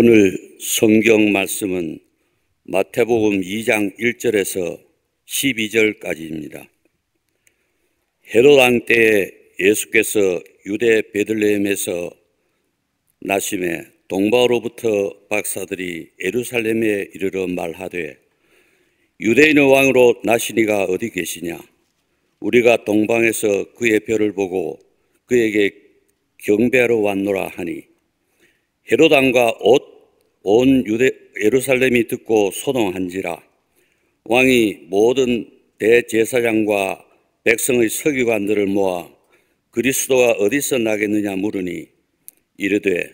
오늘 성경 말씀은 마태복음 2장 1절에서 12절까지입니다. 헤롯 왕 때에 예수께서 유대 베들레헴에서 나심에 동방으로부터 박사들이 예루살렘에 이르러 말하되 유대인의 왕으로 나시니가 어디 계시냐? 우리가 동방에서 그의 별을 보고 그에게 경배하러 왔노라 하니 헤롯 왕과 온 예루살렘이 듣고 소동한지라. 왕이 모든 대제사장과 백성의 서기관들을 모아 그리스도가 어디서 나겠느냐 물으니 이르되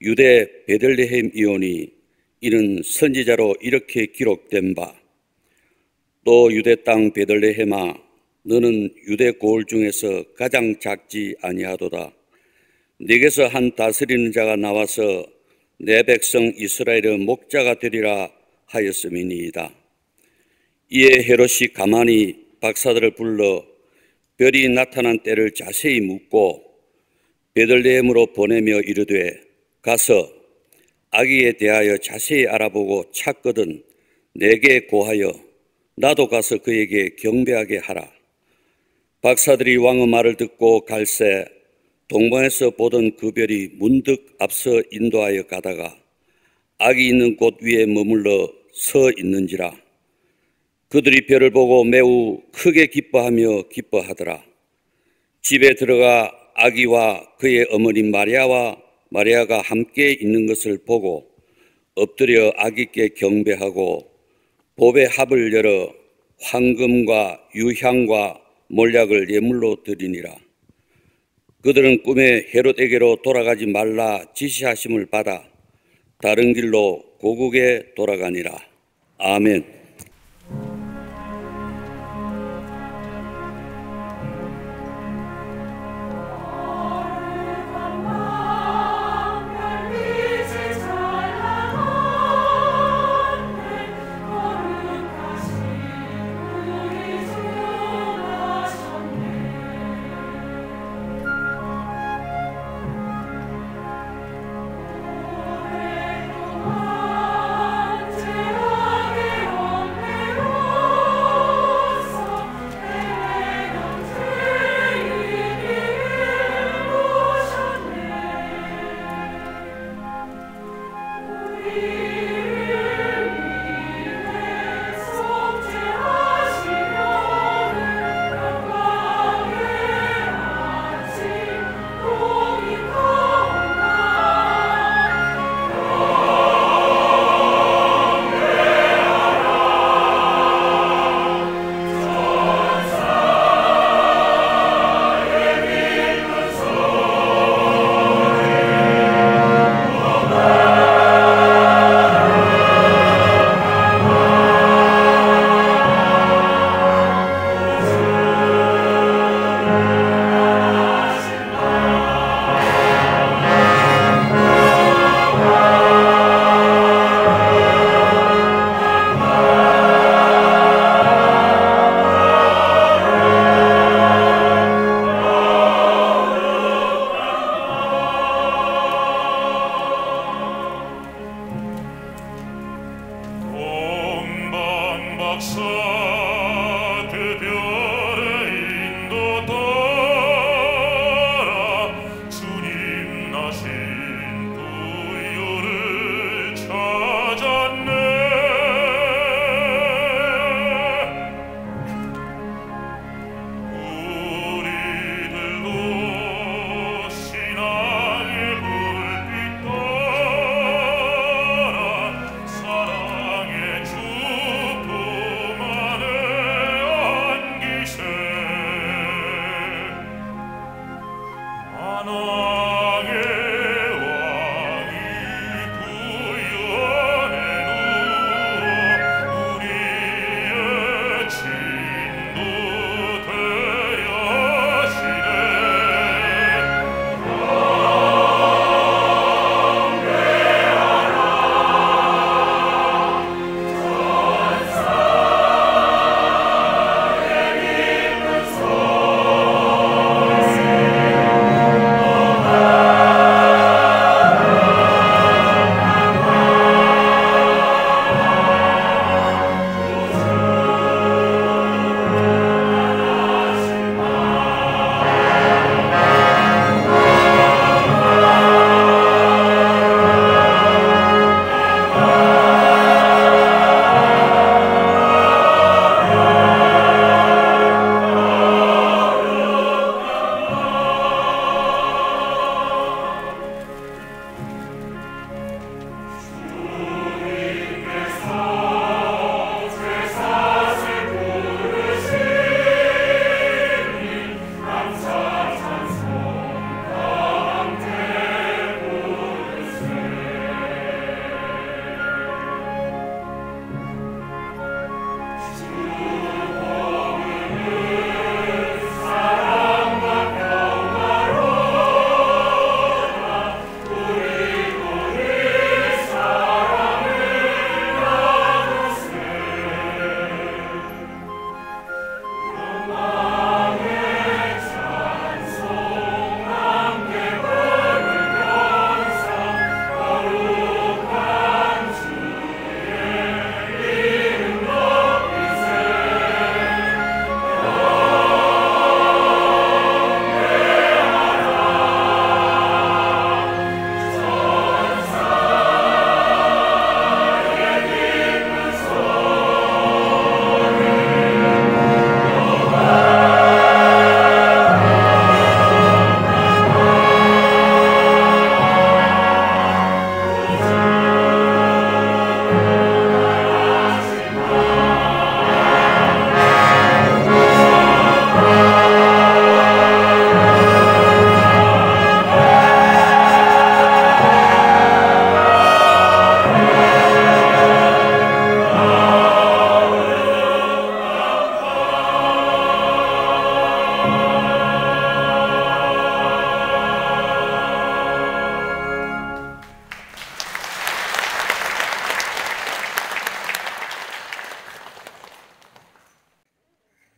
유대 베들레헴이오니 이는 선지자로 이렇게 기록된 바 또 유대 땅 베들레헴아 너는 유대 고을 중에서 가장 작지 아니하도다. 네게서 한 다스리는 자가 나와서 내 백성 이스라엘의 목자가 되리라 하였음이니이다. 이에 헤롯이 가만히 박사들을 불러 별이 나타난 때를 자세히 묻고 베들레헴으로 보내며 이르되 가서 아기에 대하여 자세히 알아보고 찾거든 내게 고하여 나도 가서 그에게 경배하게 하라. 박사들이 왕의 말을 듣고 갈새 동방에서 보던 그 별이 문득 앞서 인도하여 가다가 아기 있는 곳 위에 머물러 서 있는지라. 그들이 별을 보고 매우 크게 기뻐하더라. 집에 들어가 아기와 그의 어머니 마리아가 함께 있는 것을 보고 엎드려 아기께 경배하고 보배 합을 열어 황금과 유향과 몰약을 예물로 드리니라. 그들은 꿈에 헤롯에게로 돌아가지 말라 지시하심을 받아 다른 길로 고국에 돌아가니라. 아멘.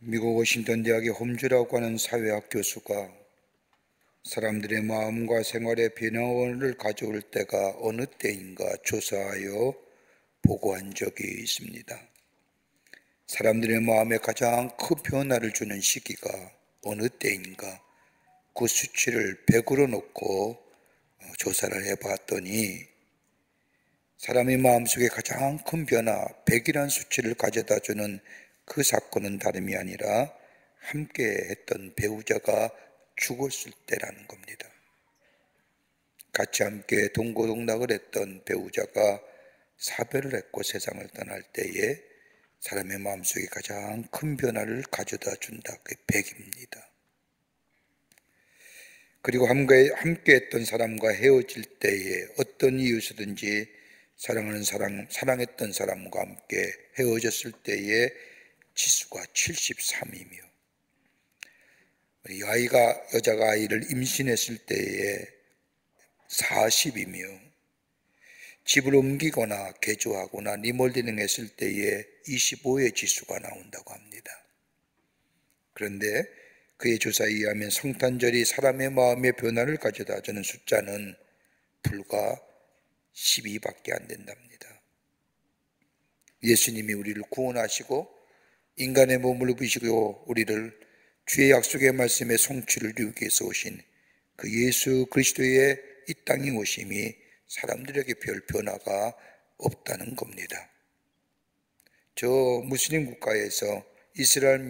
미국 워싱턴 대학의 홈즈라고 하는 사회학 교수가 사람들의 마음과 생활의 변화를 가져올 때가 어느 때인가 조사하여 보고한 적이 있습니다. 사람들의 마음에 가장 큰 변화를 주는 시기가 어느 때인가 그 수치를 100으로 놓고 조사를 해봤더니 사람의 마음속에 가장 큰 변화 100이라는 수치를 가져다 주는 그 사건은 다름이 아니라 함께 했던 배우자가 죽었을 때라는 겁니다. 같이 함께 동고동락을 했던 배우자가 사별을 했고 세상을 떠날 때에 사람의 마음속에 가장 큰 변화를 가져다 준다. 그게 100입니다. 그리고 함께 했던 사람과 헤어질 때에 어떤 이유에서든지 사랑했던 사람과 함께 헤어졌을 때에 지수가 73이며 우리 여자가 아이를 임신했을 때에 40이며 집을 옮기거나 개조하거나 리모델링 했을 때에 25의 지수가 나온다고 합니다. 그런데 그의 조사에 의하면 성탄절이 사람의 마음의 변화를 가져다 주는 숫자는 불과 12밖에 안 된답니다. 예수님이 우리를 구원하시고 인간의 몸을 입으시고 우리를 주의 약속의 말씀의 성취를 이루기 위해서 오신 그 예수 그리스도의 이 땅에 오심이 사람들에게 별 변화가 없다는 겁니다. 저 무슬림 국가에서 이슬람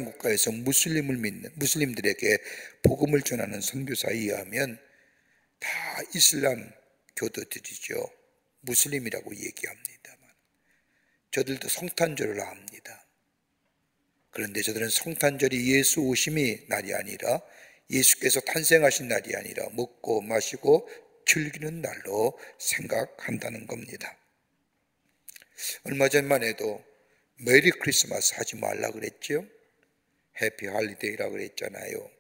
국가에서 무슬림들에게 복음을 전하는 선교사에 의하면 다 이슬람 교도들이죠. 무슬림이라고 얘기합니다만 저들도 성탄절을 합니다. 그런데 저들은 성탄절이 예수 오심의 날이 아니라 예수께서 탄생하신 날이 아니라 먹고 마시고 즐기는 날로 생각한다는 겁니다. 얼마 전만 해도 메리 크리스마스 하지 말라 그랬죠. 해피 할리데이라고 그랬잖아요.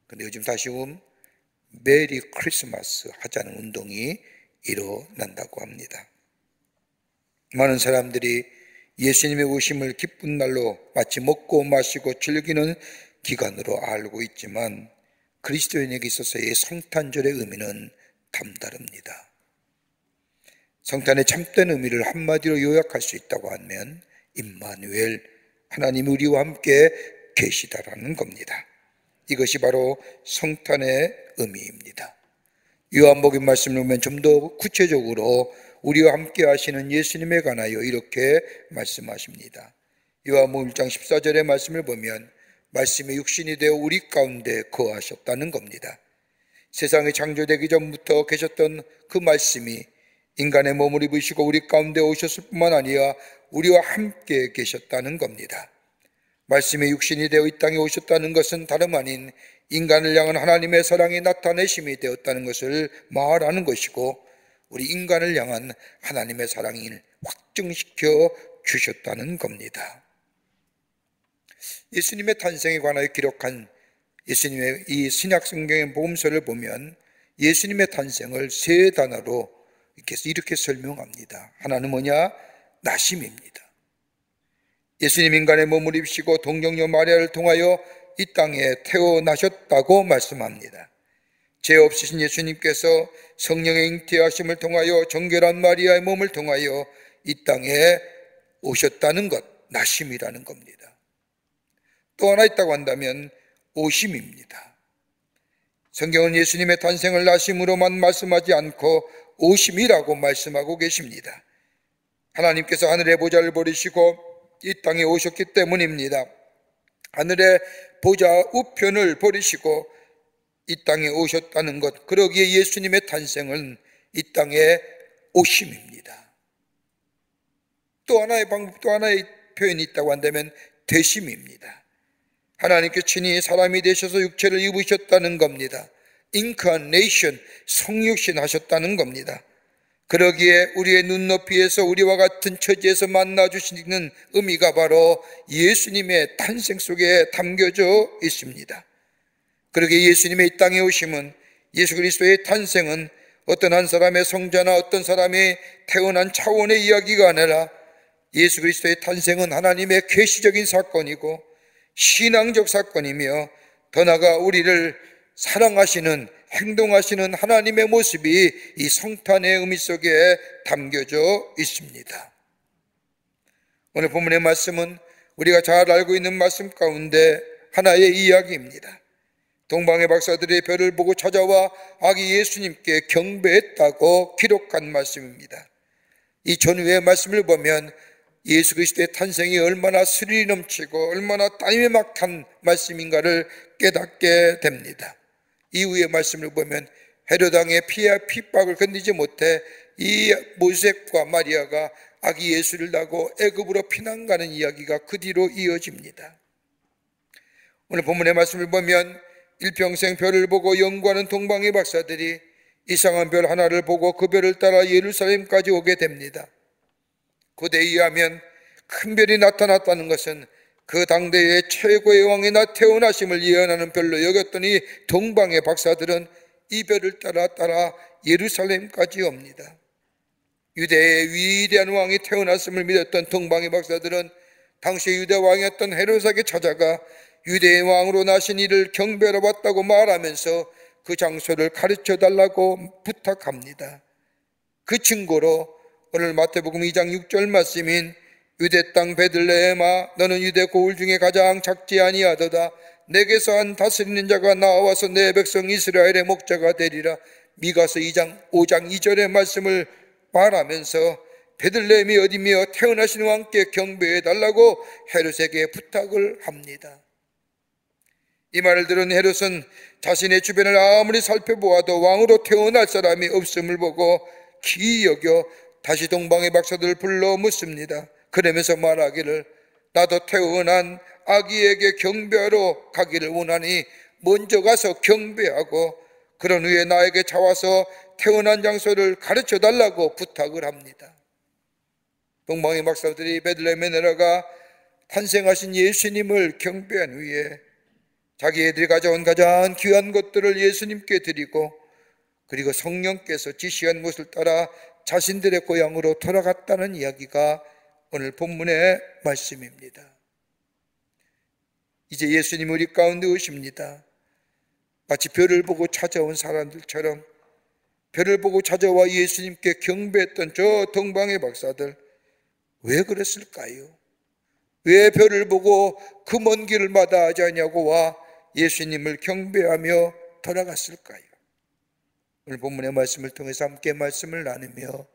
근데 요즘 다시 메리 크리스마스 하자는 운동이 일어난다고 합니다. 많은 사람들이 예수님의 오심을 기쁜 날로 마치 먹고 마시고 즐기는 기간으로 알고 있지만 그리스도인에게 있어서의 성탄절의 의미는 남다릅니다. 성탄의 참된 의미를 한마디로 요약할 수 있다고 하면 임마누엘, 하나님이 우리와 함께 계시다라는 겁니다. 이것이 바로 성탄의 의미입니다. 요한복음 말씀을 보면 좀 더 구체적으로 우리와 함께 하시는 예수님에 관하여 이렇게 말씀하십니다. 요한복음 1장 14절의 말씀을 보면 말씀이 육신이 되어 우리 가운데 거하셨다는 겁니다. 세상이 창조되기 전부터 계셨던 그 말씀이 인간의 몸을 입으시고 우리 가운데 오셨을 뿐만 아니라 우리와 함께 계셨다는 겁니다. 말씀이 육신이 되어 이 땅에 오셨다는 것은 다름 아닌 인간을 향한 하나님의 사랑이 나타내심이 되었다는 것을 말하는 것이고 우리 인간을 향한 하나님의 사랑을 확증시켜 주셨다는 겁니다. 예수님의 탄생에 관하여 기록한 예수님의 이 신약 성경의 복음서를 보면 예수님의 탄생을 세 단어로 이렇게 설명합니다. 하나는 뭐냐? 나심입니다. 예수님 인간의 몸을 입으시고 동정녀 마리아를 통하여 이 땅에 태어나셨다고 말씀합니다. 죄 없으신 예수님께서 성령의 잉태하심을 통하여 정결한 마리아의 몸을 통하여 이 땅에 오셨다는 것, 나심이라는 겁니다. 또 하나 있다고 한다면 오심입니다. 성경은 예수님의 탄생을 나심으로만 말씀하지 않고 오심이라고 말씀하고 계십니다. 하나님께서 하늘의 보좌를 버리시고 이 땅에 오셨기 때문입니다. 하늘의 보좌 우편을 버리시고 이 땅에 오셨다는 것, 그러기에 예수님의 탄생은 이 땅에 오심입니다. 또 하나의 방법, 또 하나의 표현이 있다고 한다면 되심입니다. 하나님께 친히 사람이 되셔서 육체를 입으셨다는 겁니다. 인카네이션, 성육신 하셨다는 겁니다. 그러기에 우리의 눈높이에서 우리와 같은 처지에서 만나주시는 의미가 바로 예수님의 탄생 속에 담겨져 있습니다. 그러기에 예수님의 이 땅에 오심은, 예수 그리스도의 탄생은 어떤 한 사람의 성자나 어떤 사람이 태어난 차원의 이야기가 아니라 예수 그리스도의 탄생은 하나님의 계시적인 사건이고 신앙적 사건이며 더 나아가 우리를 사랑하시는, 행동하시는 하나님의 모습이 이 성탄의 의미 속에 담겨져 있습니다. 오늘 본문의 말씀은 우리가 잘 알고 있는 말씀 가운데 하나의 이야기입니다. 동방의 박사들이 별을 보고 찾아와 아기 예수님께 경배했다고 기록한 말씀입니다. 이 전후의 말씀을 보면 예수 그리스도의 탄생이 얼마나 스릴이 넘치고 얼마나 따임막한 말씀인가를 깨닫게 됩니다. 이후의 말씀을 보면 헤롯 왕의 피해 핍박을 견디지 못해 이 모세과 마리아가 아기 예수를 낳고 애굽으로 피난 가는 이야기가 그 뒤로 이어집니다. 오늘 본문의 말씀을 보면 일평생 별을 보고 연구하는 동방의 박사들이 이상한 별 하나를 보고 그 별을 따라 예루살렘까지 오게 됩니다. 고대에 의하면 큰 별이 나타났다는 것은 그 당대의 최고의 왕이 태어나심을 예언하는 별로 여겼더니 동방의 박사들은 이 별을 따라 예루살렘까지 옵니다. 유대의 위대한 왕이 태어났음을 믿었던 동방의 박사들은 당시 유대 왕이었던 헤롯에게 찾아가 유대의 왕으로 나신 이를 경배하러 왔다고 말하면서 그 장소를 가르쳐 달라고 부탁합니다. 그 증거로 오늘 마태복음 2장 6절 말씀인 유대 땅 베들레헴아 너는 유대 고을 중에 가장 작지 아니하도다 내게서 한 다스리는 자가 나와서 내 백성 이스라엘의 목자가 되리라. 미가서 5장 2절의 말씀을 말하면서 베들레헴이 어디며 태어나신 왕께 경배해 달라고 헤롯에게 부탁을 합니다. 이 말을 들은 헤롯은 자신의 주변을 아무리 살펴보아도 왕으로 태어날 사람이 없음을 보고 기이 여겨 다시 동방의 박사들을 불러 묻습니다. 그러면서 말하기를 나도 태어난 아기에게 경배하러 가기를 원하니 먼저 가서 경배하고 그런 후에 나에게 찾아와서 태어난 장소를 가르쳐 달라고 부탁을 합니다. 동방의 박사들이 베들레헴에 내려가 탄생하신 예수님을 경배한 후에 자기애들이 가져온 가장 귀한 것들을 예수님께 드리고 그리고 성령께서 지시한 것을 따라 자신들의 고향으로 돌아갔다는 이야기가 오늘 본문의 말씀입니다. 이제 예수님 우리 가운데 오십니다. 마치 별을 보고 찾아온 사람들처럼 별을 보고 찾아와 예수님께 경배했던 저 동방의 박사들 왜 그랬을까요? 왜 별을 보고 그 먼 길을 마다하지 않냐고 와 예수님을 경배하며 돌아갔을까요? 오늘 본문의 말씀을 통해서 함께 말씀을 나누며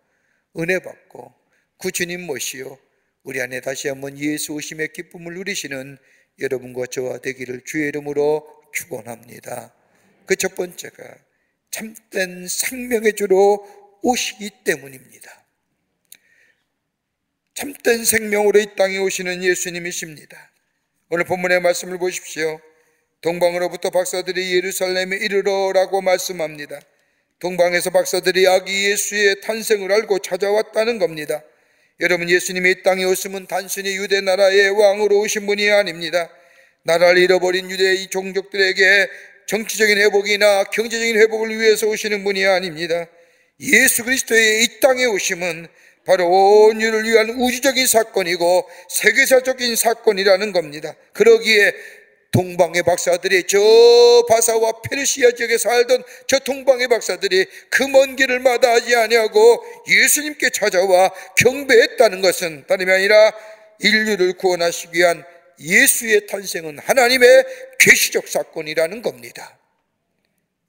은혜 받고 그 주님 모시어 우리 안에 다시 한번 예수 오심의 기쁨을 누리시는 여러분과 저와 되기를 주의 이름으로 축원합니다. 그 첫 번째가 참된 생명의 주로 오시기 때문입니다. 참된 생명으로 이 땅에 오시는 예수님이십니다. 오늘 본문의 말씀을 보십시오. 동방으로부터 박사들이 예루살렘에 이르러라고 말씀합니다. 동방에서 박사들이 아기 예수의 탄생을 알고 찾아왔다는 겁니다. 여러분, 예수님이 이 땅에 오심은 단순히 유대 나라의 왕으로 오신 분이 아닙니다. 나라를 잃어버린 유대의 종족들에게 정치적인 회복이나 경제적인 회복을 위해서 오시는 분이 아닙니다. 예수 그리스도의 이 땅에 오심은 바로 온 인류를 위한 우주적인 사건이고 세계사적인 사건이라는 겁니다. 그러기에 동방의 박사들이 저 바사와 페르시아 지역에 살던 저 동방의 박사들이 그 먼 길을 마다하지 아니하고 예수님께 찾아와 경배했다는 것은 다름이 아니라 인류를 구원하시기 위한 예수의 탄생은 하나님의 계시적 사건이라는 겁니다.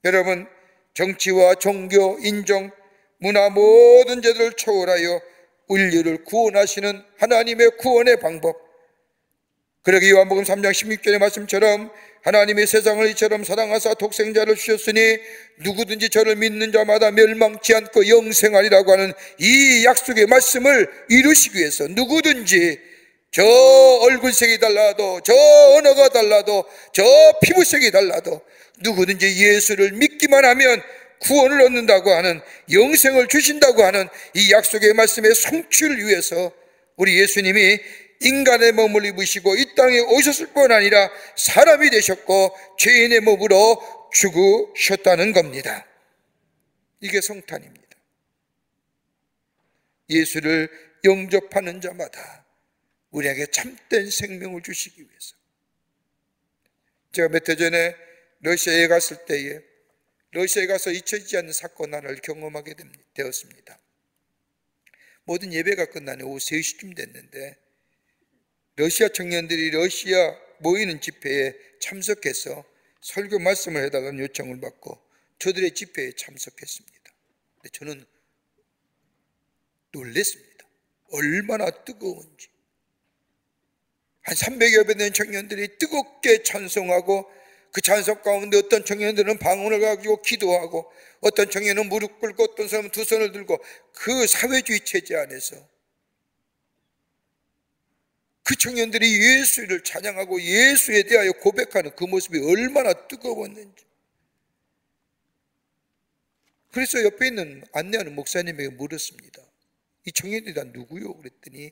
여러분, 정치와 종교, 인종, 문화 모든 제도를 초월하여 인류를 구원하시는 하나님의 구원의 방법, 그러기 요한복음 3장 16절의 말씀처럼 하나님의 세상을 이처럼 사랑하사 독생자를 주셨으니 누구든지 저를 믿는 자마다 멸망치 않고 영생하리라고 하는 이 약속의 말씀을 이루시기 위해서 누구든지 저 얼굴색이 달라도 저 언어가 달라도 저 피부색이 달라도 누구든지 예수를 믿기만 하면 구원을 얻는다고 하는, 영생을 주신다고 하는 이 약속의 말씀의 성취를 위해서 우리 예수님이 인간의 몸을 입으시고 이 땅에 오셨을 뿐 아니라 사람이 되셨고 죄인의 몸으로 죽으셨다는 겁니다. 이게 성탄입니다. 예수를 영접하는 자마다 우리에게 참된 생명을 주시기 위해서 제가 몇 해 전에 러시아에 갔을 때에 러시아에 가서 잊혀지지 않는 사건 하나를 경험하게 되었습니다. 모든 예배가 끝나는 오후 3시쯤 됐는데 러시아 청년들이 러시아 모이는 집회에 참석해서 설교 말씀을 해달라는 요청을 받고 저들의 집회에 참석했습니다. 근데 저는 놀랐습니다. 얼마나 뜨거운지. 한 300여 배 되는 청년들이 뜨겁게 찬송하고 그 찬송 가운데 어떤 청년들은 방언을 가지고 기도하고 어떤 청년은 무릎 꿇고 어떤 사람은 두 손을 들고 그 사회주의 체제 안에서 그 청년들이 예수를 찬양하고 예수에 대하여 고백하는 그 모습이 얼마나 뜨거웠는지. 그래서 옆에 있는 안내하는 목사님에게 물었습니다. 이 청년들이 다 누구요? 그랬더니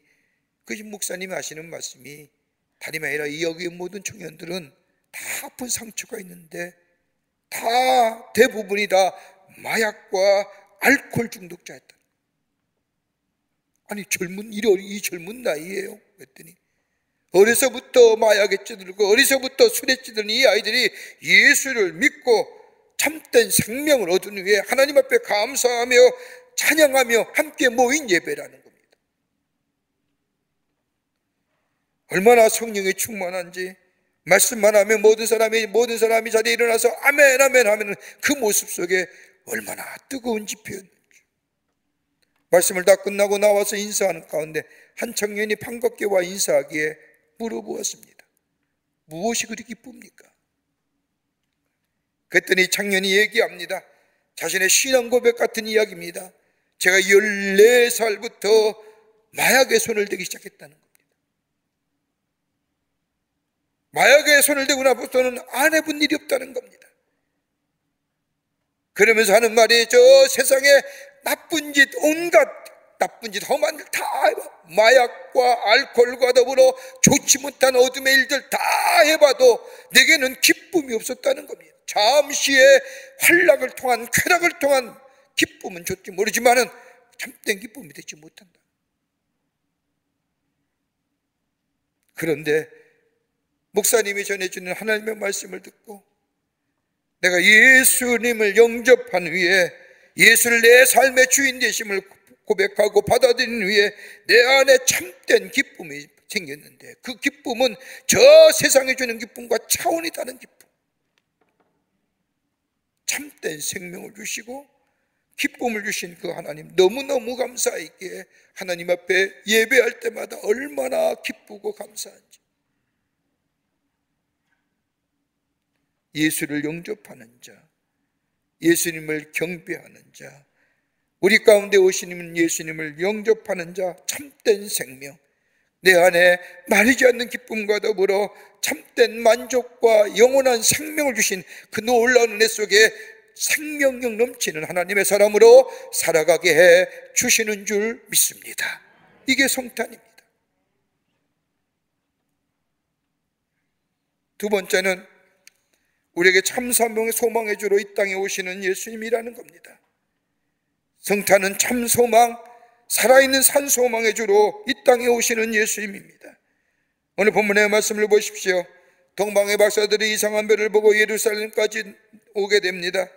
그 목사님이 하시는 말씀이 다름이 아니라 이 여기의 모든 청년들은 다 아픈 상처가 있는데 다 대부분이 다 마약과 알코올 중독자였다. 아니 이 젊은 나이에요? 그랬더니 어려서부터 마약에 찌들고 어려서부터 술에 찌든 이 아이들이 예수를 믿고 참된 생명을 얻은 후에 하나님 앞에 감사하며 찬양하며 함께 모인 예배라는 겁니다. 얼마나 성령이 충만한지 말씀만 하면 모든 사람이 자리에 일어나서 아멘 아멘 하면 그 모습 속에 얼마나 뜨거운 집회였는지. 말씀을 다 끝나고 나와서 인사하는 가운데 한 청년이 반갑게 와 인사하기에 물어보았습니다. 무엇이 그리 기쁩니까? 그랬더니 청년이 얘기합니다. 자신의 신앙 고백 같은 이야기입니다. 제가 14살부터 마약에 손을 대기 시작했다는 겁니다. 마약에 손을 대고 나서는 안 해본 일이 없다는 겁니다. 그러면서 하는 말이 저 세상에 나쁜 짓, 온갖 나쁜 짓, 험한 일 다 해봐. 마약과 알코올과 더불어 좋지 못한 어둠의 일들 다 해봐도 내게는 기쁨이 없었다는 겁니다. 잠시의 환락을 통한 쾌락을 통한 기쁨은 좋지 모르지만은 참된 기쁨이 되지 못한다. 그런데 목사님이 전해주는 하나님의 말씀을 듣고 내가 예수님을 영접한 후에 예수를 내 삶의 주인 되심을 고백하고 받아들인 후에 내 안에 참된 기쁨이 생겼는데 그 기쁨은 저 세상에 주는 기쁨과 차원이 다른 기쁨. 참된 생명을 주시고 기쁨을 주신 그 하나님 너무너무 감사하기에 하나님 앞에 예배할 때마다 얼마나 기쁘고 감사한지. 예수를 영접하는 자, 예수님을 경배하는 자, 우리 가운데 오시는 예수님을 영접하는 자, 참된 생명, 내 안에 마르지 않는 기쁨과 더불어 참된 만족과 영원한 생명을 주신 그 놀라운 은혜 속에 생명력 넘치는 하나님의 사람으로 살아가게 해 주시는 줄 믿습니다. 이게 성탄입니다. 두 번째는 우리에게 참 소망의 주로 이 땅에 오시는 예수님이라는 겁니다. 성탄은 참 소망, 살아있는 산 소망의 주로 이 땅에 오시는 예수님입니다. 오늘 본문의 말씀을 보십시오. 동방의 박사들이 이상한 별을 보고 예루살렘까지 오게 됩니다.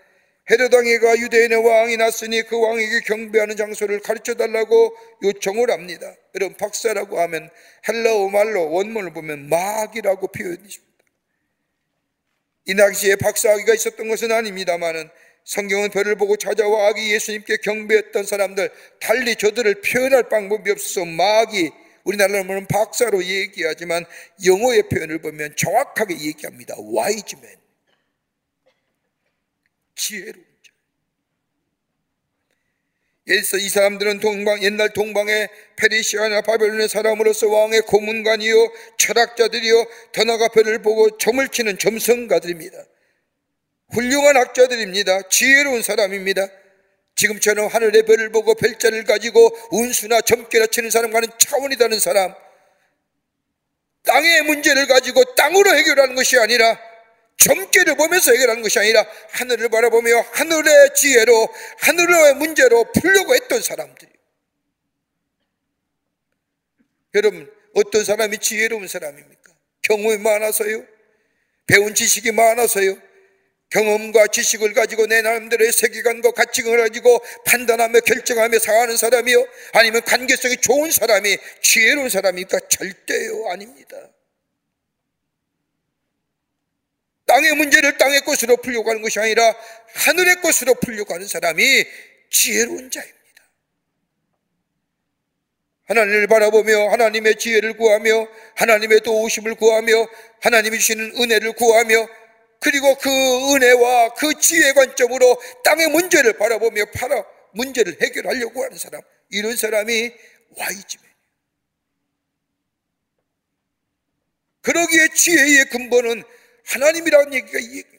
헤롯 왕이가 유대인의 왕이 났으니 그 왕에게 경배하는 장소를 가르쳐달라고 요청을 합니다. 여러분 박사라고 하면 헬라어 말로 원문을 보면 마귀라고 표현입니다. 이 당시에 박사아기가 있었던 것은 아닙니다만은 성경은 별을 보고 찾아와 아기 예수님께 경배했던 사람들, 달리 저들을 표현할 방법이 없어서 마귀, 우리나라로 보면 박사로 얘기하지만 영어의 표현을 보면 정확하게 얘기합니다. 와이즈맨, 지혜로운 자. 그래서 이 사람들은 옛날 동방의 페르시아나 바벨론의 사람으로서 왕의 고문관이요 철학자들이요 더 나아가 별을 보고 점을 치는 점성가들입니다. 훌륭한 학자들입니다. 지혜로운 사람입니다. 지금처럼 하늘의 별을 보고 별자를 가지고 운수나 점괘나 치는 사람과는 차원이 다른 사람, 땅의 문제를 가지고 땅으로 해결하는 것이 아니라 점괘를 보면서 해결하는 것이 아니라 하늘을 바라보며 하늘의 지혜로 하늘의 문제로 풀려고 했던 사람들이에요. 여러분 어떤 사람이 지혜로운 사람입니까? 경험이 많아서요? 배운 지식이 많아서요, 경험과 지식을 가지고 내 나름대로의 세계관과 가치관을 가지고 판단하며 결정하며 살아가는 사람이요, 아니면 관계성이 좋은 사람이, 지혜로운 사람입니까? 절대요, 아닙니다. 땅의 문제를 땅의 것으로 풀려고 하는 것이 아니라 하늘의 것으로 풀려고 하는 사람이 지혜로운 자입니다. 하나님을 바라보며 하나님의 지혜를 구하며 하나님의 도우심을 구하며 하나님이 주시는 은혜를 구하며, 그리고 그 은혜와 그 지혜 관점으로 땅의 문제를 바라보며 문제를 해결하려고 하는 사람, 이런 사람이 와이즈맨. 그러기에 지혜의 근본은 하나님이라는 얘기가 이 얘기예요.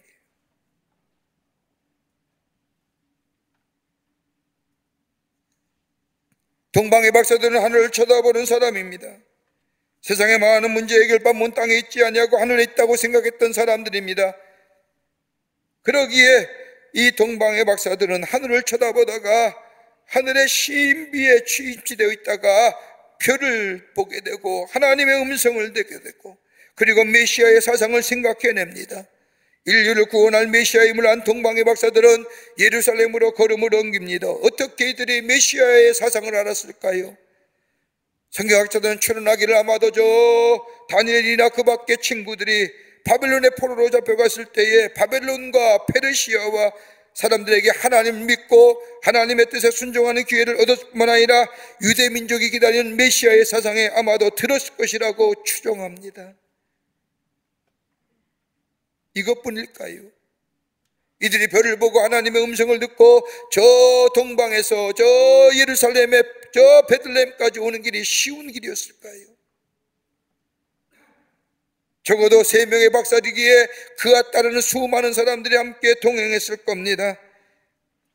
동방의 박사들은 하늘을 쳐다보는 사람입니다. 세상의 많은 문제 해결법은 땅에 있지 아니하고 하늘에 있다고 생각했던 사람들입니다. 그러기에 이 동방의 박사들은 하늘을 쳐다보다가 하늘의 신비에 취입되어 있다가 별을 보게 되고 하나님의 음성을 듣게 되고, 그리고 메시아의 사상을 생각해냅니다. 인류를 구원할 메시아임을 안 동방의 박사들은 예루살렘으로 걸음을 옮깁니다. 어떻게 이들이 메시아의 사상을 알았을까요? 성경학자들은 추론하기를 아마도 저 다니엘이나 그 밖의 친구들이 바벨론의 포로로 잡혀갔을 때에 바벨론과 페르시아와 사람들에게 하나님을 믿고 하나님의 뜻에 순종하는 기회를 얻었을 뿐만 아니라 유대 민족이 기다리는 메시아의 사상에 아마도 들었을 것이라고 추정합니다. 이것뿐일까요? 이들이 별을 보고 하나님의 음성을 듣고 저 동방에서 저 예루살렘에 저 베들레헴까지 오는 길이 쉬운 길이었을까요? 적어도 3명의 박사이기에 그와 따르는 수많은 사람들이 함께 동행했을 겁니다.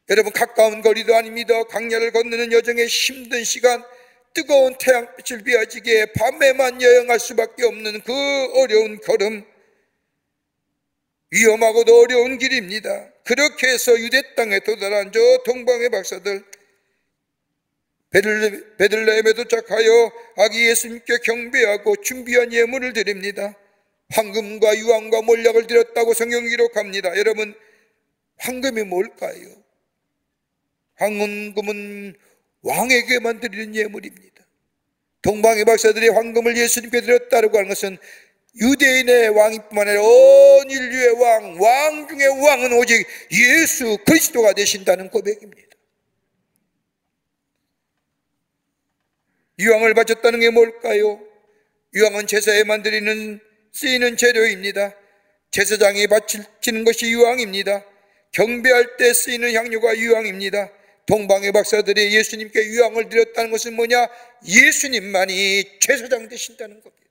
여러분, 가까운 거리도 아닙니다. 광야를 건너는 여정의 힘든 시간, 뜨거운 태양빛을 비아지게 밤에만 여행할 수밖에 없는 그 어려운 걸음, 위험하고도 어려운 길입니다. 그렇게 해서 유대 땅에 도달한 저 동방의 박사들, 베들레헴에 도착하여 아기 예수님께 경배하고 준비한 예물을 드립니다. 황금과 유황과 몰약을 드렸다고 성경 기록합니다. 여러분, 황금이 뭘까요? 황금은 왕에게만 드리는 예물입니다. 동방의 박사들이 황금을 예수님께 드렸다고 하는 것은 유대인의 왕이뿐만 아니라 온 인류의 왕 중의 왕은 오직 예수 그리스도가 되신다는 고백입니다. 유황을 바쳤다는 게 뭘까요? 유황은 제사에만 쓰이는 재료입니다. 제사장이 바치는 것이 유황입니다. 경배할 때 쓰이는 향료가 유황입니다. 동방의 박사들이 예수님께 유황을 드렸다는 것은 뭐냐? 예수님만이 제사장 되신다는 겁니다.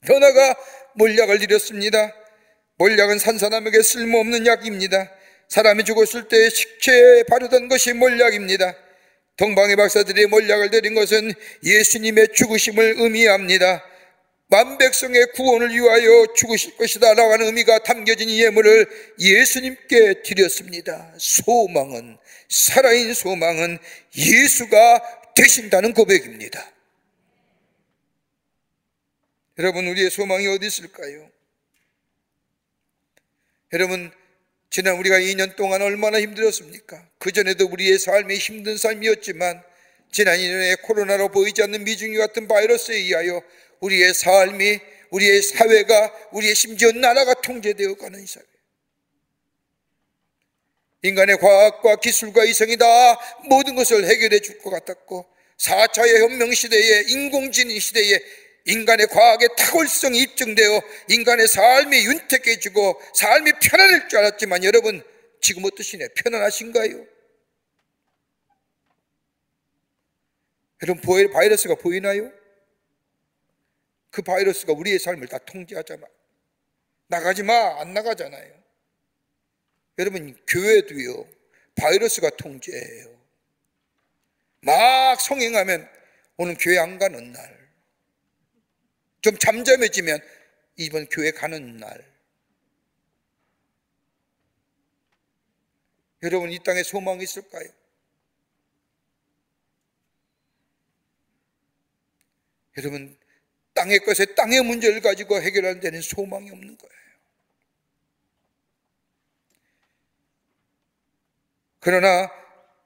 더 나아가 몰약을 드렸습니다. 몰약은 산 사람에게 쓸모없는 약입니다. 사람이 죽었을 때 식체에 바르던 것이 몰약입니다. 동방의 박사들이 몰약을 드린 것은 예수님의 죽으심을 의미합니다. 만백성의 구원을 위하여 죽으실 것이다 라고 하는 의미가 담겨진 이 예물을 예수님께 드렸습니다. 소망은, 살아있는 소망은 예수가 되신다는 고백입니다. 여러분, 우리의 소망이 어디 있을까요? 여러분, 지난 우리가 2년 동안 얼마나 힘들었습니까? 그전에도 우리의 삶이 힘든 삶이었지만 지난 2년에 코로나로 보이지 않는 미중이 같은 바이러스에 의하여 우리의 삶이, 우리의 사회가, 우리의 심지어 나라가 통제되어 가는 이 사회, 인간의 과학과 기술과 이성이 다 모든 것을 해결해 줄 것 같았고, 4차의 혁명 시대에, 인공지능 시대에 인간의 과학의 탁월성이 입증되어 인간의 삶이 윤택해지고 삶이 편안할 줄 알았지만 여러분, 지금 어떠시나요? 편안하신가요? 여러분, 바이러스가 보이나요? 그 바이러스가 우리의 삶을 다 통제하잖아. 나가지 마, 안 나가잖아요. 여러분, 교회도요, 바이러스가 통제해요. 막 성행하면 오늘 교회 안 가는 날, 좀 잠잠해지면 이번 교회 가는 날. 여러분, 이 땅에 소망이 있을까요? 여러분, 땅의 것에 땅의 문제를 가지고 해결할 때는 소망이 없는 거예요. 그러나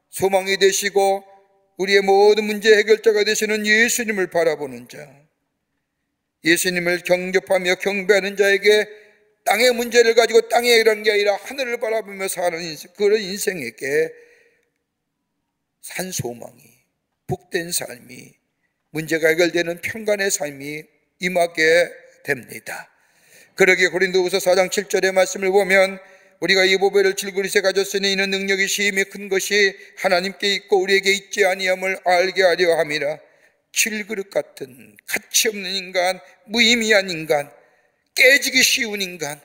소망이 되시고 우리의 모든 문제 해결자가 되시는 예수님을 바라보는 자, 예수님을 경접하며 경배하는 자에게 땅의 문제를 가지고 땅에 이런 게 아니라 하늘을 바라보며 사는 그런 인생에게 산 소망이, 복된 삶이, 문제가 해결되는 평간의 삶이 임하게 됩니다. 그러기에 고린도후서 4장 7절의 말씀을 보면 우리가 이 보배를 7그릇에 가졌으니 이는 능력이 심히 큰 것이 하나님께 있고 우리에게 있지 아니함을 알게 하려 함이라. 7그릇 같은 가치 없는 인간, 무의미한 인간, 깨지기 쉬운 인간,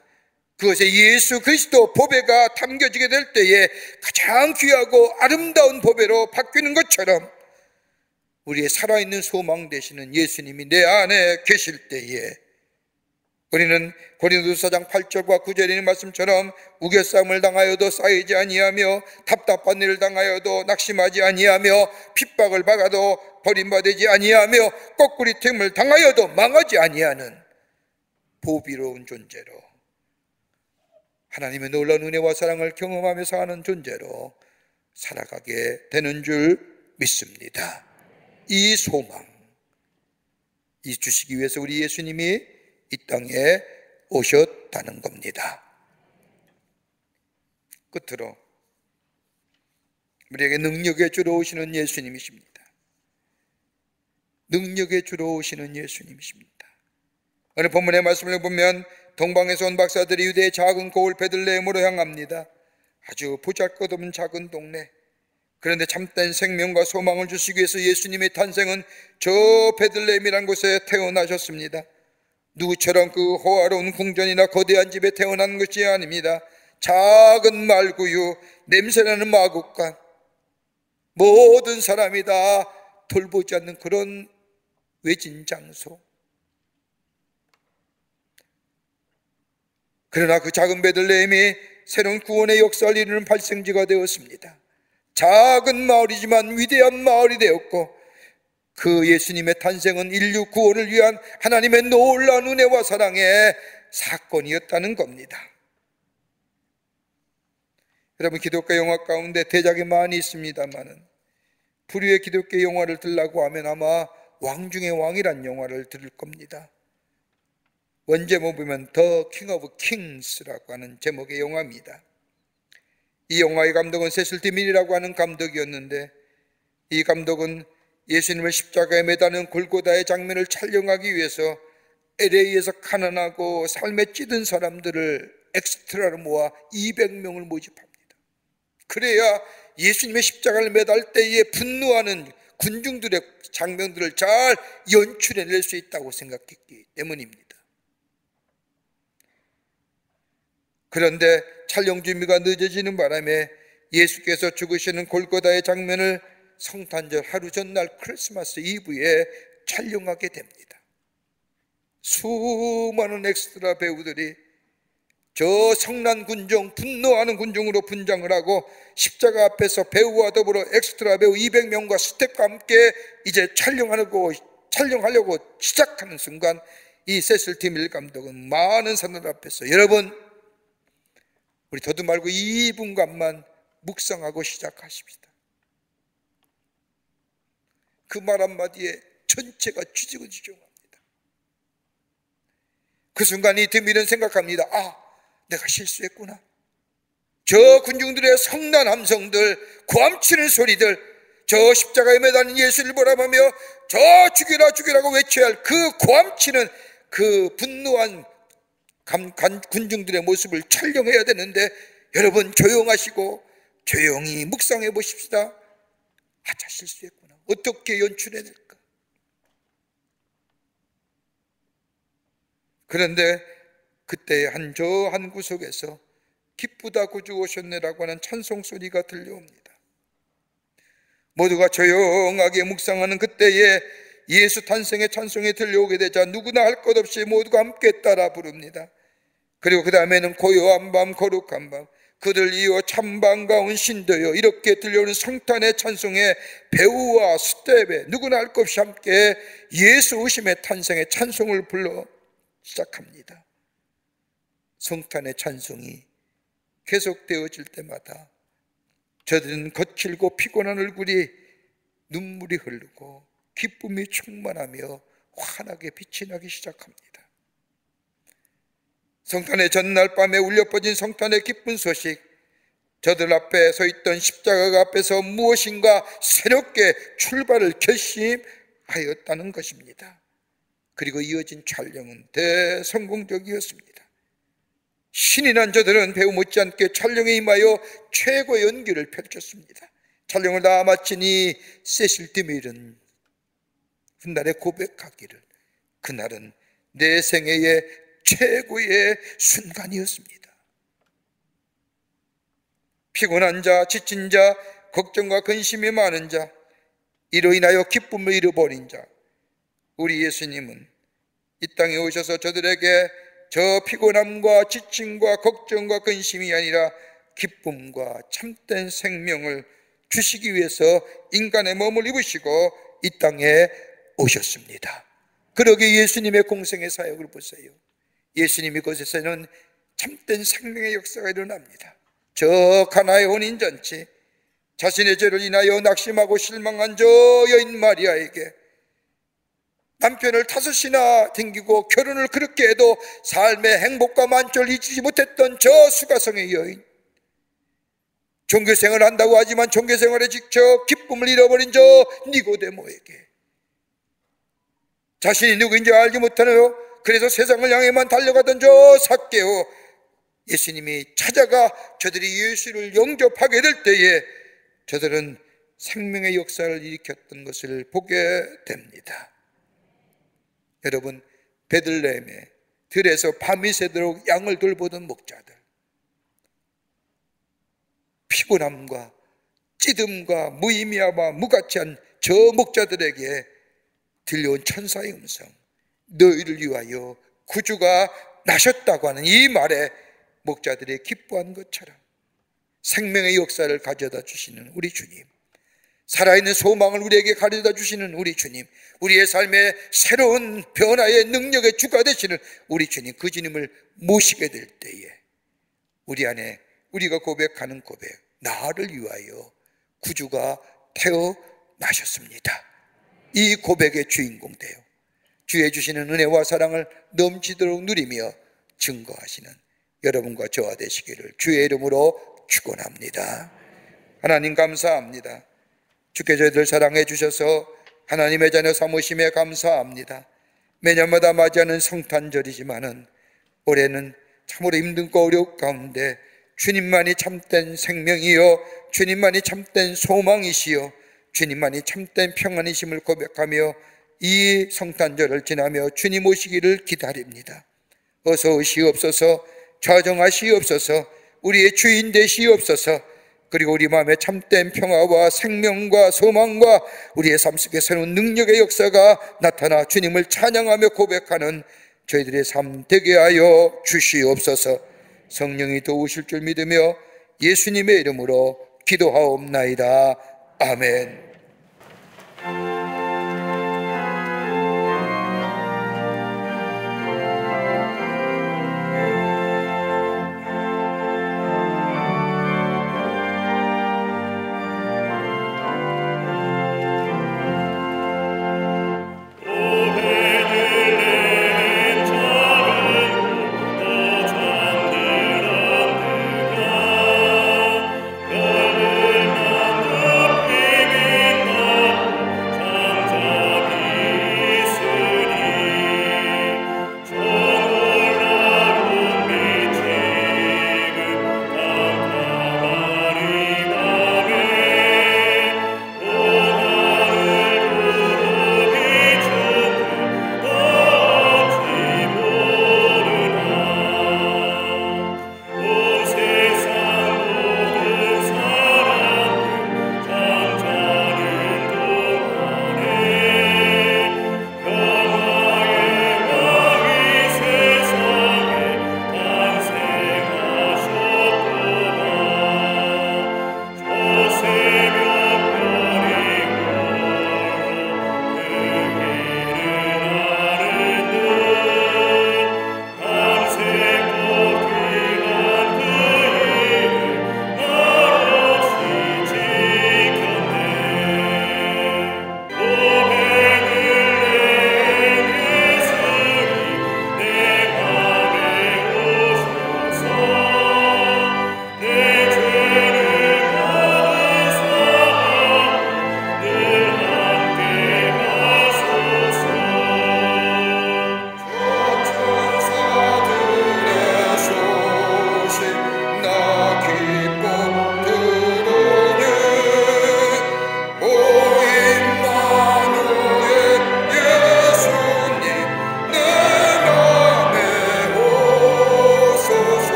그것에 예수 그리스도 보배가 담겨지게 될 때에 가장 귀하고 아름다운 보배로 바뀌는 것처럼 우리의 살아있는 소망 되시는 예수님이 내 안에 계실 때에 우리는 고린도서 4장 8절과 9절에 있는 말씀처럼 우겨싸움을 당하여도 쌓이지 아니하며 답답한 일을 당하여도 낙심하지 아니하며 핍박을 받아도 버림받지 아니하며 거꾸리됨을 당하여도 망하지 아니하는 보비로운 존재로, 하나님의 놀라운 은혜와 사랑을 경험하며 사는 존재로 살아가게 되는 줄 믿습니다. 이 소망, 이 주시기 위해서 우리 예수님이 이 땅에 오셨다는 겁니다. 끝으로 우리에게 능력의 주로 오시는 예수님이십니다. 능력의 주로 오시는 예수님이십니다. 오늘 본문의 말씀을 보면 동방에서 온 박사들이 유대의 작은 고을 베들레헴으로 향합니다. 아주 보잘것없는 작은 동네. 그런데 참된 생명과 소망을 주시기 위해서 예수님의 탄생은 저 베들레헴이라는 곳에 태어나셨습니다. 누구처럼 그 호화로운 궁전이나 거대한 집에 태어난 것이 아닙니다. 작은 말구유, 냄새나는 마구간, 모든 사람이 다 돌보지 않는 그런 외진 장소. 그러나 그 작은 베들레헴이 새로운 구원의 역사를 이루는 발생지가 되었습니다. 작은 마을이지만 위대한 마을이 되었고, 그 예수님의 탄생은 인류 구원을 위한 하나님의 놀라운 은혜와 사랑의 사건이었다는 겁니다. 여러분, 기독교 영화 가운데 대작이 많이 있습니다만은 불후의 기독교 영화를 들라고 하면 아마 왕 중의 왕이란 영화를 들을 겁니다. 원제목 보면 더 킹 오브 킹스라고 하는 제목의 영화입니다. 이 영화의 감독은 세실 디민이라고 하는 감독이었는데, 이 감독은 예수님을 십자가에 매다는 골고다의 장면을 촬영하기 위해서 LA에서 가난하고 삶에 찌든 사람들을 엑스트라로 모아 200명을 모집합니다. 그래야 예수님의 십자가를 매달 때에 분노하는 군중들의 장면들을 잘 연출해낼 수 있다고 생각했기 때문입니다. 그런데 촬영 준비가 늦어지는 바람에 예수께서 죽으시는 골고다의 장면을 성탄절 하루 전날 크리스마스 이브에 촬영하게 됩니다. 수많은 엑스트라 배우들이 저 성난 군중, 분노하는 군중으로 분장을 하고 십자가 앞에서 배우와 더불어 엑스트라 배우 200명과 스태프와 함께 이제 촬영하려고 시작하는 순간 이 세실 디밀 감독은 많은 사람들 앞에서 여러분, 우리 더도 말고 2분간만 묵상하고 시작하십시다. 그 말 한마디에 전체가 쥐지고지종합니다. 그 순간 이 디밀은 생각합니다. 아, 내가 실수했구나. 저 군중들의 성난 함성들, 고함치는 소리들, 저 십자가에 매달린 예수를 바라보며 저 죽여라 죽여라고 외쳐야 할 그 고함치는 그 분노한 군중들의 모습을 촬영해야 되는데, 여러분 조용하시고 조용히 묵상해 보십시다. 아차, 실수했구나. 어떻게 연출해야 될까? 그런데 그때 한 구석에서 기쁘다 구주 오셨네라고 하는 찬송 소리가 들려옵니다. 모두가 조용하게 묵상하는 그때에 예수 탄생의 찬송이 들려오게 되자 누구나 할 것 없이 모두가 함께 따라 부릅니다. 그리고 그 다음에는 고요한 밤, 거룩한 밤, 그들 이어 참 반가운 신도여, 이렇게 들려오는 성탄의 찬송의 배우와 스텝에 누구나 할 것 없이 함께 예수 오심의 탄생의 찬송을 불러 시작합니다. 성탄의 찬송이 계속되어질 때마다 저들은 거칠고 피곤한 얼굴이 눈물이 흐르고 기쁨이 충만하며 환하게 빛이 나기 시작합니다. 성탄의 전날 밤에 울려 퍼진 성탄의 기쁜 소식, 저들 앞에 서 있던 십자가 앞에서 무엇인가 새롭게 출발을 결심하였다는 것입니다. 그리고 이어진 촬영은 대성공적이었습니다. 신이 난 저들은 배우 못지않게 촬영에 임하여 최고의 연기를 펼쳤습니다. 촬영을 다 마치니 세실 드밀은 훗날에 고백하기를, 그날은 내 생애의 최고의 순간이었습니다. 피곤한 자, 지친 자, 걱정과 근심이 많은 자, 이로 인하여 기쁨을 잃어버린 자, 우리 예수님은 이 땅에 오셔서 저들에게 저 피곤함과 지침과 걱정과 근심이 아니라 기쁨과 참된 생명을 주시기 위해서 인간의 몸을 입으시고 이 땅에 오셨습니다. 그러기에 예수님의 공생의 사역을 보세요. 예수님이 그곳에서는 참된 생명의 역사가 일어납니다. 저 가나의 혼인잔치, 자신의 죄를 인하여 낙심하고 실망한 저 여인 마리아에게 남편을 5이나 댕기고 결혼을 그렇게 해도 삶의 행복과 만족을 잊지 못했던 저 수가성의 여인, 종교생활을 한다고 하지만 종교생활에 지쳐 기쁨을 잃어버린 저 니고데모에게 자신이 누구인지 알지 못하네요. 그래서 세상을 향해만 달려가던 저 삭개오, 예수님이 찾아가 저들이 예수를 영접하게 될 때에 저들은 생명의 역사를 일으켰던 것을 보게 됩니다. 여러분, 베들레헴에 들에서 밤이 새도록 양을 돌보던 목자들, 피곤함과 찌듦과 무의미하고 무가치한 저 목자들에게 들려온 천사의 음성, 너희를 위하여 구주가 나셨다고 하는 이 말에 목자들이 기뻐한 것처럼 생명의 역사를 가져다 주시는 우리 주님, 살아있는 소망을 우리에게 가져다 주시는 우리 주님, 우리의 삶의 새로운 변화의 능력의 주가 되시는 우리 주님, 그 주님을 모시게 될 때에 우리 안에 우리가 고백하는 고백, 나를 위하여 구주가 태어나셨습니다. 이 고백의 주인공 되어 주의 주시는 은혜와 사랑을 넘치도록 누리며 증거하시는 여러분과 저와 되시기를 주의 이름으로 축원합니다. 하나님 감사합니다. 주께 저희들 사랑해 주셔서 하나님의 자녀 삼으심에 감사합니다. 매년마다 맞이하는 성탄절이지만은 올해는 참으로 힘든고 어려운 가운데 주님만이 참된 생명이요, 주님만이 참된 소망이시요, 주님만이 참된 평안이심을 고백하며 이 성탄절을 지나며 주님 오시기를 기다립니다. 어서 오시옵소서, 좌정하시옵소서, 우리의 주인 되시옵소서. 그리고 우리 마음에 참된 평화와 생명과 소망과 우리의 삶 속에 새로운 능력의 역사가 나타나 주님을 찬양하며 고백하는 저희들의 삶 되게 하여 주시옵소서. 성령이 도우실 줄 믿으며 예수님의 이름으로 기도하옵나이다. 아멘. 내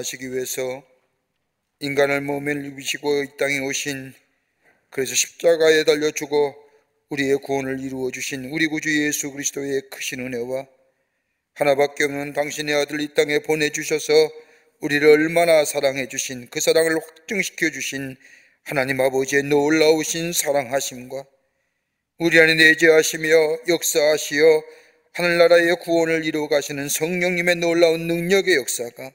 구원하시기 위해서 인간을 몸에 입으시고 이 땅에 오신, 그래서 십자가에 달려 죽어 우리의 구원을 이루어 주신 우리 구주 예수 그리스도의 크신 은혜와 하나밖에 없는 당신의 아들 이 땅에 보내주셔서 우리를 얼마나 사랑해 주신, 그 사랑을 확증시켜 주신 하나님 아버지의 놀라우신 사랑하심과 우리 안에 내재하시며 역사하시어 하늘나라의 구원을 이루어 가시는 성령님의 놀라운 능력의 역사가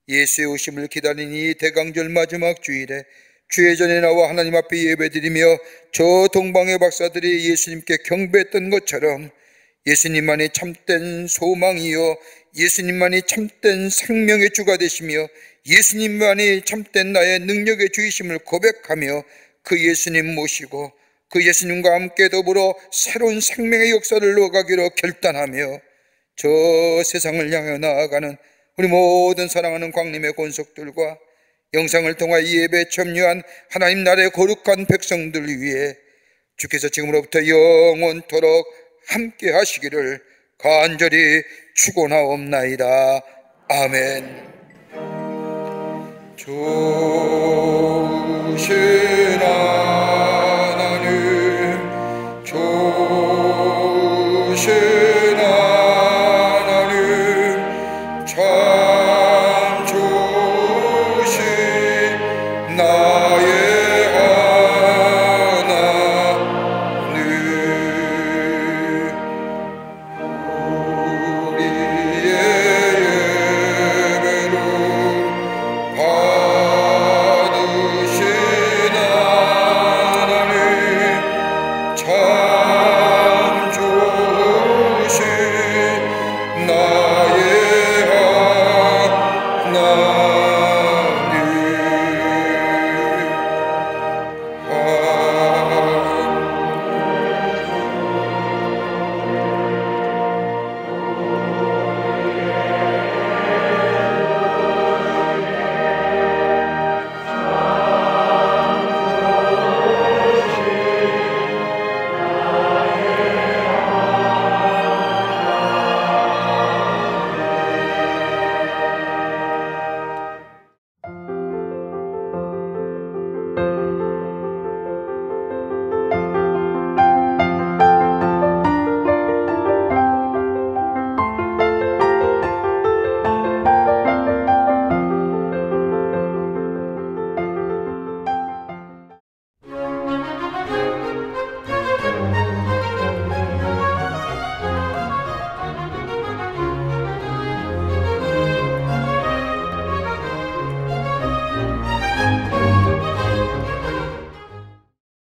예수의 오심을 기다린 이 대강절 마지막 주일에 주의 전에 나와 하나님 앞에 예배드리며 저 동방의 박사들이 예수님께 경배했던 것처럼 예수님만이 참된 소망이요, 예수님만이 참된 생명의 주가 되시며 예수님만이 참된 나의 능력의 주이심을 고백하며 그 예수님 모시고 그 예수님과 함께 더불어 새로운 생명의 역사를 이루어가기로 결단하며 저 세상을 향해 나아가는 우리 모든 사랑하는 광림의 권속들과 영상을 통하 이 예배에 참여한 하나님 나라의 거룩한 백성들을 위해 주께서 지금으로부터 영원토록 함께 하시기를 간절히 축원하옵나이다. 아멘.